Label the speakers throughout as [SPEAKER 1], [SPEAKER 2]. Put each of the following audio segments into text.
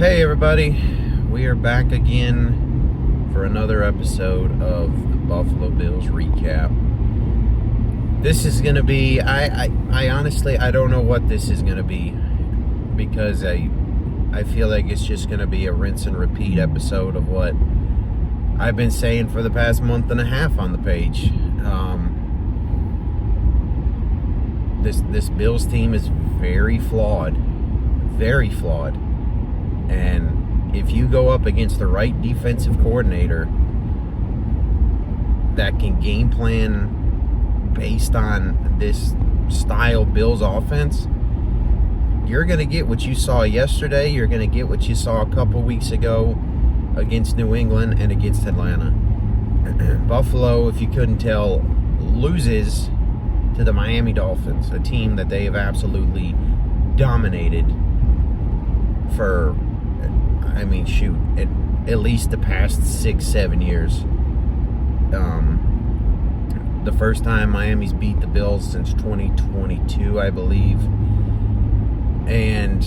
[SPEAKER 1] Hey everybody, we are back again for another episode of the Buffalo Bills recap. This is going to be, I honestly, I don't know what this is going to be, because I feel like it's just going to be a rinse and repeat episode of what I've been saying for the past month and a half on the page. This Bills team is very flawed, and if you go up against the right defensive coordinator that can game plan based on this style Bills offense, you're going to get what you saw yesterday. You're going to get what you saw a couple weeks ago against New England and against Atlanta. Buffalo, if you couldn't tell, loses to the Miami Dolphins, a team that they have absolutely dominated for, at least the past 6-7 years. The first time Miami's beat the Bills since 2022, I believe. And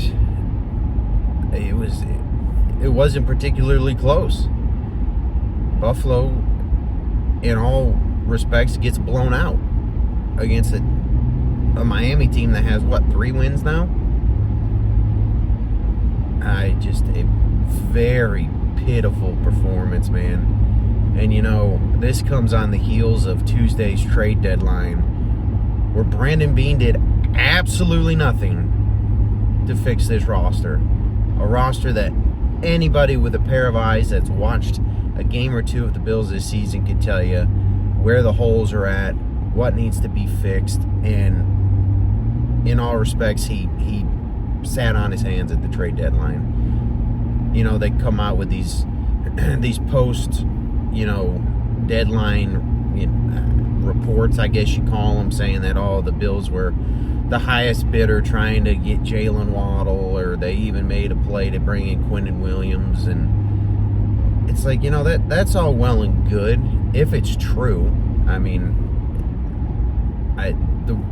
[SPEAKER 1] it wasn't particularly close. Buffalo, in all respects, gets blown out against a Miami team that has, 3 wins now? A very pitiful performance, man. And this comes on the heels of Tuesday's trade deadline, where Brandon Beane did absolutely nothing to fix this roster. A roster that anybody with a pair of eyes that's watched a game or two of the Bills this season could tell you where the holes are at, what needs to be fixed, and in all respects, he sat on his hands at the trade deadline. They come out with these post, deadline reports, I guess you call them, saying that the Bills were the highest bidder trying to get Jalen Waddle, or they even made a play to bring in Quinnen Williams, and it's like, that's all well and good if it's true.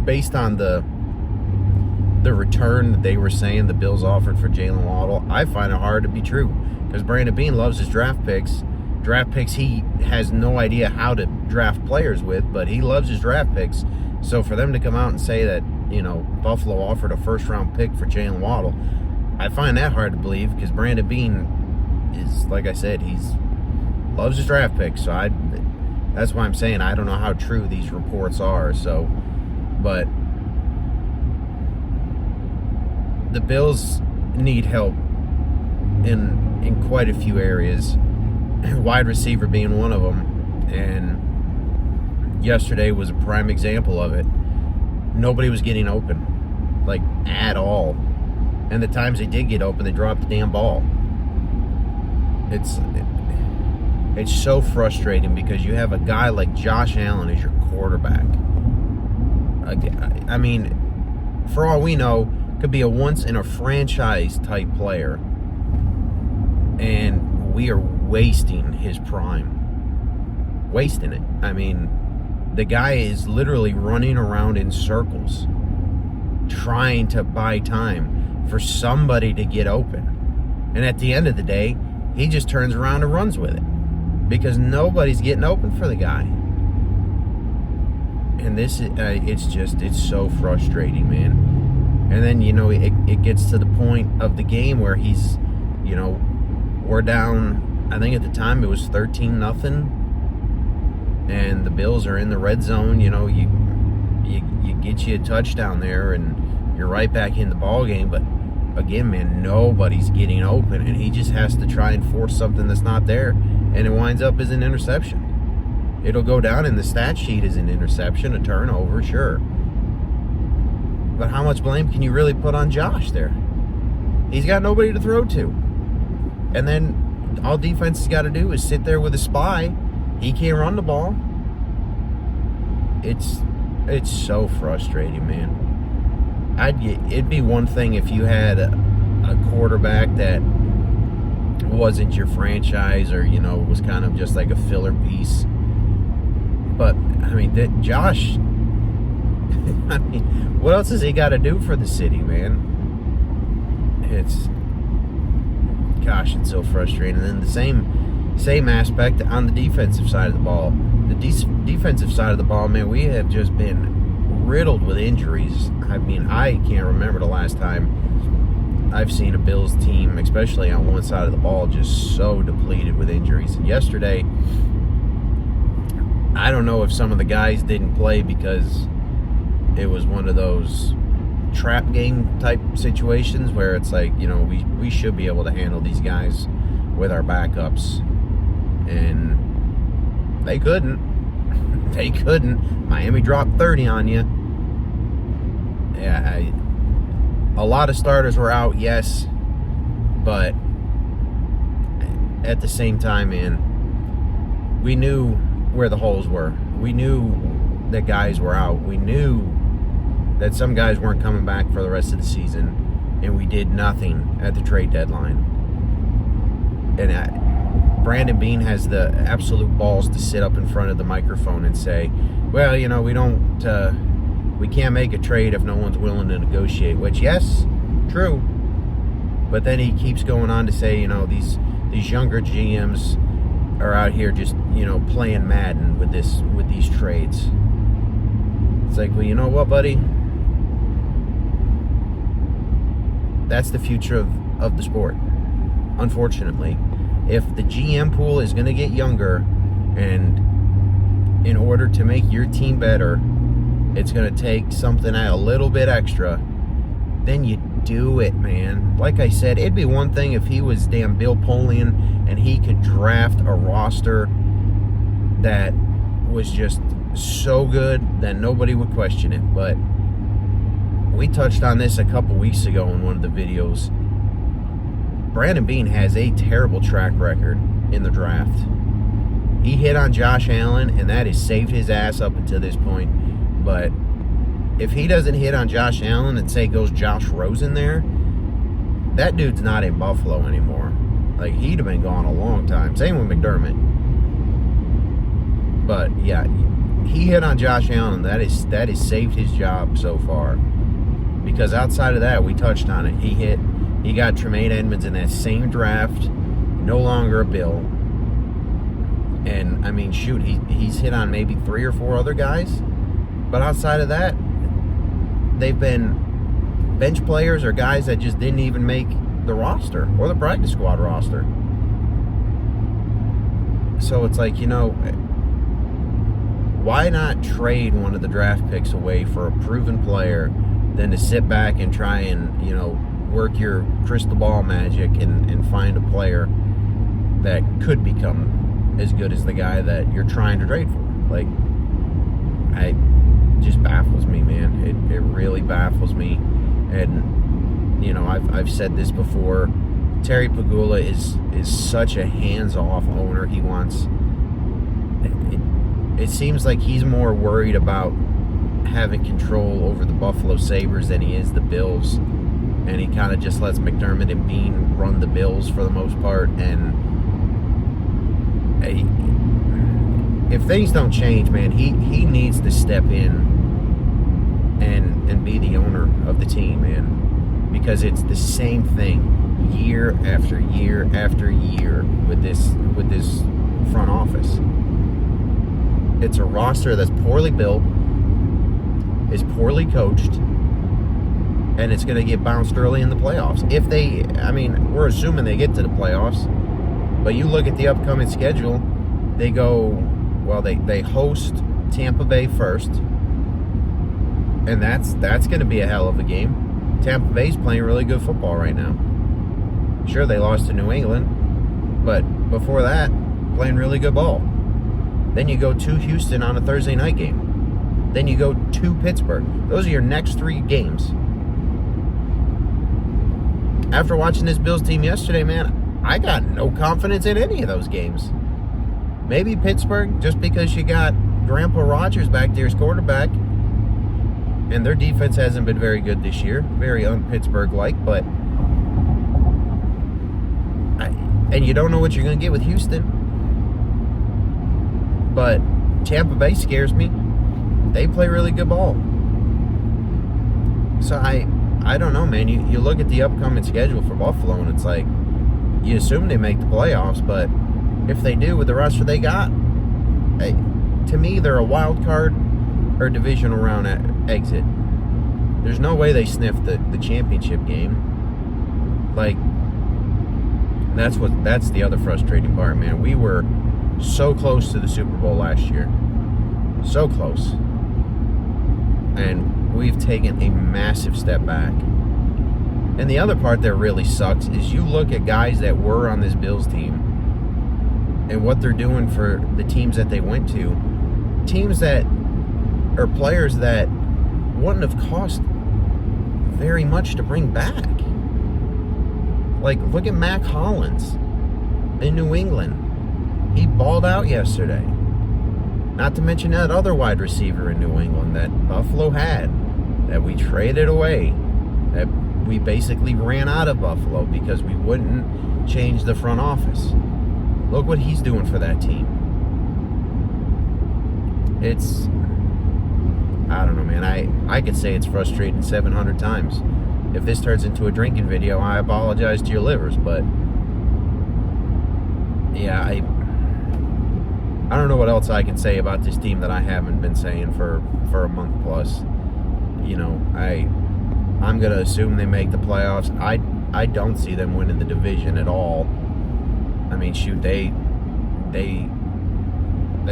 [SPEAKER 1] Based on the return that they were saying the Bills offered for Jalen Waddle, I find it hard to be true, because Brandon Beane loves his draft picks he has no idea how to draft players with, but he loves his draft picks. So for them to come out and say that, Buffalo offered a first-round pick for Jalen Waddle, I find that hard to believe, because Brandon Beane is, like I said, loves his draft picks. So that's why I'm saying I don't know how true these reports are. So, but the Bills need help in quite a few areas, wide receiver being one of them, and yesterday was a prime example of it. Nobody was getting open, at all, and the times they did get open, they dropped the damn ball. It's so frustrating, because you have a guy like Josh Allen as your quarterback. For all we know, could be a once-in-a-franchise type player, and we are wasting his prime. Wasting it. The guy is literally running around in circles, trying to buy time for somebody to get open. And at the end of the day, he just turns around and runs with it, because nobody's getting open for the guy. And this is, it's so frustrating, man. And then, it gets to the point of the game where he's, we're down, I think at the time it was 13-0, and the Bills are in the red zone. You get you a touchdown there, and you're right back in the ball game. But again, man, nobody's getting open, and he just has to try and force something that's not there, and it winds up as an interception. It'll go down in the stat sheet as an interception, a turnover, sure. But how much blame can you really put on Josh there? He's got nobody to throw to. And then all defense has got to do is sit there with a spy. He can't run the ball. It's so frustrating, man. It'd be one thing if you had a quarterback that wasn't your franchise, or was kind of just like a filler piece. But Josh, what else has he got to do for the city, man? gosh, it's so frustrating. And then the same aspect on the defensive side of the ball. The defensive side of the ball, man, we have just been riddled with injuries. I mean, I can't remember the last time I've seen a Bills team, especially on one side of the ball, just so depleted with injuries. And yesterday, I don't know if some of the guys didn't play because it was one of those trap game type situations where it's like, we should be able to handle these guys with our backups, and they couldn't. They couldn't. Miami dropped 30 on you. Yeah, a lot of starters were out, yes, but at the same time, man, we knew where the holes were. We knew that guys were out. We knew that some guys weren't coming back for the rest of the season, and we did nothing at the trade deadline. And Brandon Beane has the absolute balls to sit up in front of the microphone and say, well, we can't make a trade if no one's willing to negotiate, which, yes, true. But then he keeps going on to say, these younger GMs are out here just, playing Madden with these trades. It's like, well, you know what, buddy? That's the future of the sport, unfortunately. If the GM pool is going to get younger, and in order to make your team better, it's going to take something a little bit extra, then you do it, man. Like I said, it'd be one thing if he was damn Bill Polian and he could draft a roster that was just so good that nobody would question it. But we touched on this a couple weeks ago in one of the videos. Brandon Beane has a terrible track record in the draft. He hit on Josh Allen, and that has saved his ass up until this point. But if he doesn't hit on Josh Allen and say goes Josh Rosen there, that dude's not in Buffalo anymore. Like, he'd have been gone a long time. Same with McDermott. But yeah, he hit on Josh Allen. That has saved his job so far. Because outside of that, we touched on it. He got Tremaine Edmonds in that same draft, no longer a Bill. And I mean, shoot, he's hit on maybe 3 or 4 other guys. But outside of that, they've been bench players or guys that just didn't even make the roster or the practice squad roster. So it's like, why not trade one of the draft picks away for a proven player than to sit back and try and, work your crystal ball magic and find a player that could become as good as the guy that you're trying to trade for? Like, it just baffles me, man. It really baffles me. And I've said this before. Terry Pagula is such a hands-off owner. He wants. It seems like he's more worried about having control over the Buffalo Sabres than he is the Bills, and he kind of just lets McDermott and Beane run the Bills for the most part. And if things don't change, man, he needs to step in and be the owner of the team, man, because it's the same thing year after year after year with this front office. It's a roster that's poorly built, is poorly coached, and it's going to get bounced early in the playoffs. We're assuming they get to the playoffs, but you look at the upcoming schedule, they host Tampa Bay first, and that's going to be a hell of a game. Tampa Bay's playing really good football right now. Sure, they lost to New England, but before that, playing really good ball. Then you go to Houston on a Thursday night game. Then you go to Pittsburgh. Those are your next 3 games. After watching this Bills team yesterday, man, I got no confidence in any of those games. Maybe Pittsburgh, just because you got Grandpa Rodgers back there as quarterback, and their defense hasn't been very good this year. Very un-Pittsburgh-like, but... and you don't know what you're going to get with Houston. But Tampa Bay scares me. They play really good ball. So I don't know, man. You look at the upcoming schedule for Buffalo, and it's like, you assume they make the playoffs, but if they do with the roster they got, hey, to me, they're a wild card or divisional round exit. There's no way they sniff the championship game. Like, that's the other frustrating part, man. We were so close to the Super Bowl last year. So close. And we've taken a massive step back. And the other part that really sucks is you look at guys that were on this Bills team and what they're doing for the teams that they went to. Teams that are players that wouldn't have cost very much to bring back. Like, look at Mac Hollins in New England. He balled out yesterday. Not to mention that other wide receiver in New England that Buffalo had, that we traded away, that we basically ran out of Buffalo because we wouldn't change the front office. Look what he's doing for that team. It's, I don't know, man. I could say it's frustrating 700 times. If this turns into a drinking video, I apologize to your livers, but yeah, I don't know what else I can say about this team that I haven't been saying for a month plus. You know, I'm gonna assume they make the playoffs. I don't see them winning the division at all. I mean, shoot, they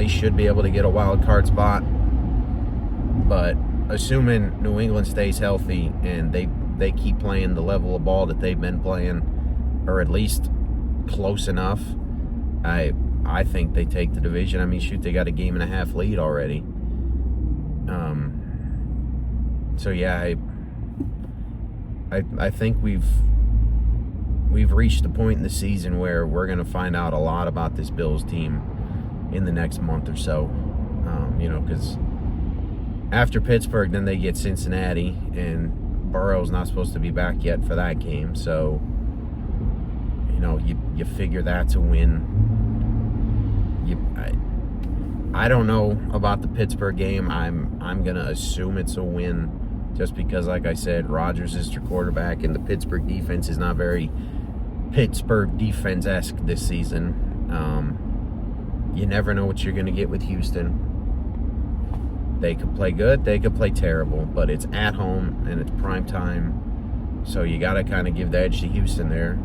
[SPEAKER 1] should be able to get a wild card spot, but assuming New England stays healthy and they keep playing the level of ball that they've been playing, or at least close enough, I think they take the division. I mean, shoot, they got a 1.5-game lead already. So yeah, I think we've reached the point in the season where we're going to find out a lot about this Bills team in the next month or so. You know, because after Pittsburgh, then they get Cincinnati, and Burrow's not supposed to be back yet for that game. So, you know, you figure that's a win. I don't know about the Pittsburgh game. I'm gonna assume it's a win, just because, like I said, Rodgers is your quarterback, and the Pittsburgh defense is not very Pittsburgh defense-esque this season. You never know what you're gonna get with Houston. They could play good, they could play terrible, but it's at home and it's prime time, so you got to kind of give the edge to Houston there.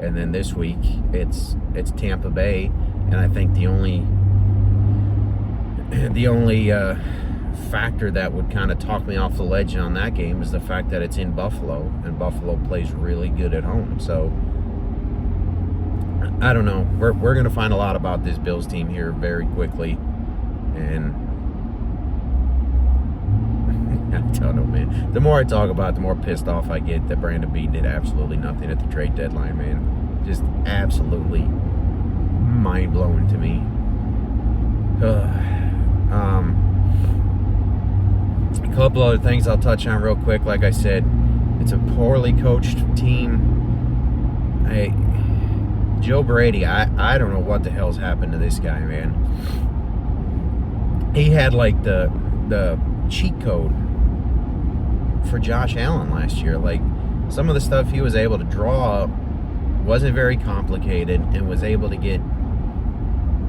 [SPEAKER 1] And then this week it's Tampa Bay, and I think the only factor that would kind of talk me off the ledge on that game is the fact that it's in Buffalo, and Buffalo plays really good at home. So I don't know. We're going to find a lot about this Bills team here very quickly, and I don't know, man. The more I talk about it, the more pissed off I get that Brandon Beane did absolutely nothing at the trade deadline, man. Just absolutely mind-blowing to me. A couple other things I'll touch on real quick. Like I said, it's a poorly coached team. Joe Brady, I don't know what the hell's happened to this guy, man. He had like the cheat code for Josh Allen last year. Like, some of the stuff he was able to draw up wasn't very complicated, and was able to get,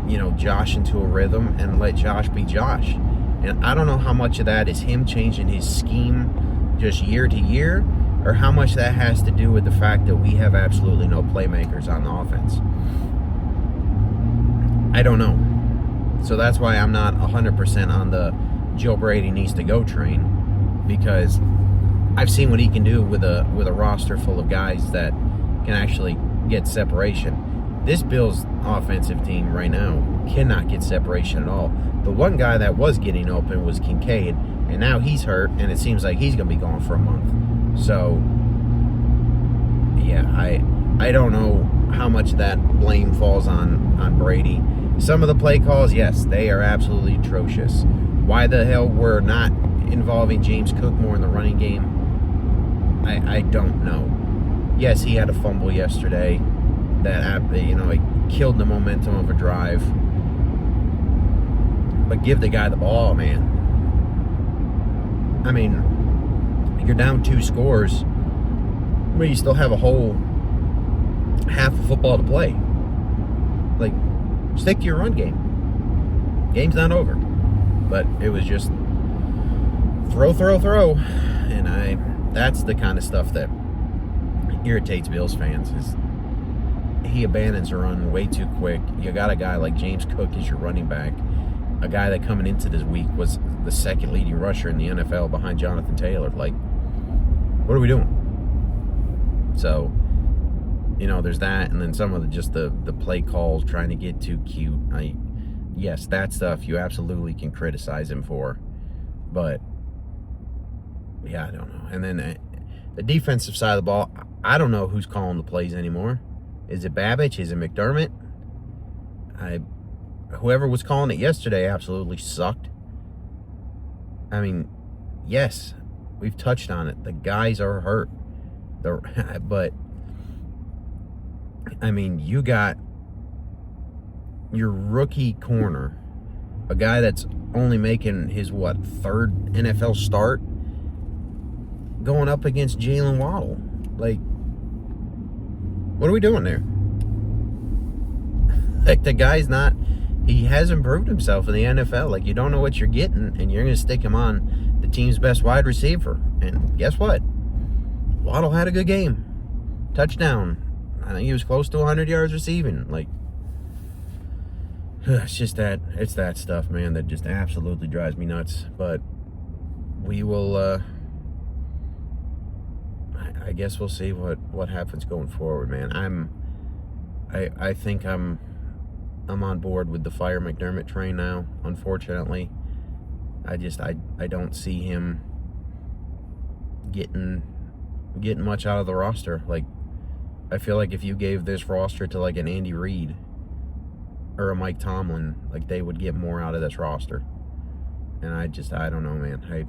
[SPEAKER 1] you know, Josh into a rhythm and let Josh be Josh. And I don't know how much of that is him changing his scheme just year to year, or how much that has to do with the fact that we have absolutely no playmakers on the offense. I don't know. So that's why I'm not 100% on the Joe Brady needs to go train, because I've seen what he can do with a roster full of guys that can actually get separation. This Bills offensive team right now cannot get separation at all. The one guy that was getting open was Kincaid, and now he's hurt, and it seems like he's going to be gone for a month. So, yeah, I don't know how much that blame falls on Brady. Some of the play calls, yes, they are absolutely atrocious. Why the hell we're not involving James Cook more in the running game, I don't know. Yes, he had a fumble yesterday that, you know, it killed the momentum of a drive. But give the guy the ball, man. I mean, you're down 2 scores, but you still have a whole half of football to play. Like, stick to your run game. Game's not over. But it was just throw. And that's the kind of stuff that irritates Bills fans, is he abandons a run way too quick. You got a guy like James Cook as your running back, a guy that coming into this week was the second leading rusher in the NFL behind Jonathan Taylor. Like, what are we doing? So, there's that, and then some of the play calls, trying to get too cute. Yes, that stuff you absolutely can criticize him for, but yeah, I don't know. And then the defensive side of the ball, I don't know who's calling the plays anymore. Is it Babbage? Is it McDermott? Whoever was calling it yesterday absolutely sucked. I mean, yes, we've touched on it. The guys are hurt. But, I mean, you got your rookie corner, a guy that's only making his, third NFL start, going up against Jalen Waddle. Like, what are we doing there? Like, the guy's not... He hasn't proved himself in the NFL. Like, you don't know what you're getting, and you're going to stick him on the team's best wide receiver. And guess what? Waddle had a good game. Touchdown. I think he was close to 100 yards receiving. Like, it's that stuff, man, that just absolutely drives me nuts. But we will, I guess we'll see what happens going forward, man. I think I'm on board with the fire McDermott train now, unfortunately. I don't see him getting much out of the roster. Like, I feel like if you gave this roster to like an Andy Reid or a Mike Tomlin, like, they would get more out of this roster. And I don't know, man.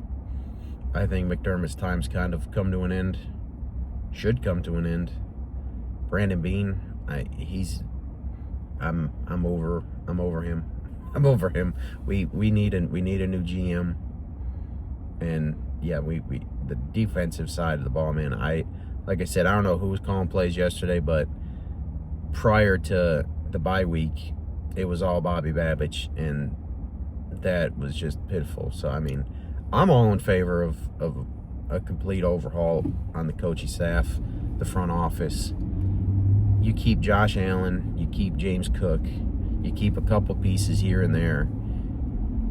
[SPEAKER 1] I think McDermott's time's kind of come to an end. Should come to an end. Brandon Beane, I'm over him. I'm over him. We need a new GM. And yeah, the defensive side of the ball, man. Like I said, I don't know who was calling plays yesterday, but prior to the bye week, it was all Bobby Babbage, and that was just pitiful. So, I mean, I'm all in favor of a complete overhaul on the coaching staff, the front office. You keep Josh Allen, you keep James Cook, you keep a couple pieces here and there,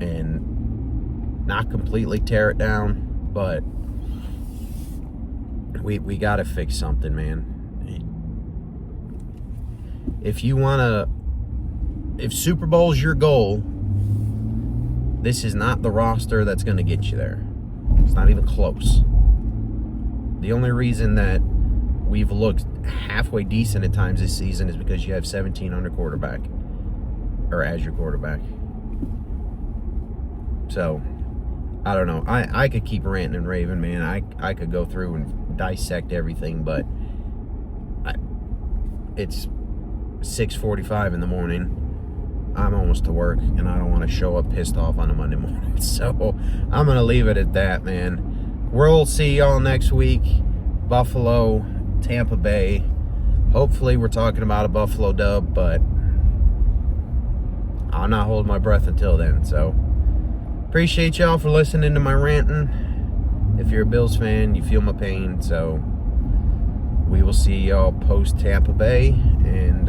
[SPEAKER 1] and not completely tear it down, but we got to fix something, man. If Super Bowl's your goal, this is not the roster that's going to get you there. It's not even close. The only reason that we've looked halfway decent at times this season is because you have 17 under quarterback, or as your quarterback. So, I don't know. I could keep ranting and raving, man. I could go through and dissect everything, but it's 6:45 in the morning. I'm almost to work, and I don't want to show up pissed off on a Monday morning. So, I'm going to leave it at that, man. We'll see y'all next week. Buffalo, Tampa Bay. Hopefully we're talking about a Buffalo dub, but I'll not hold my breath until then. So, appreciate y'all for listening to my ranting. If you're a Bills fan, you feel my pain. So, we will see y'all post Tampa Bay, and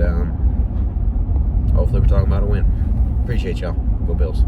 [SPEAKER 1] hopefully we're talking about a win. Appreciate y'all. Go Bills.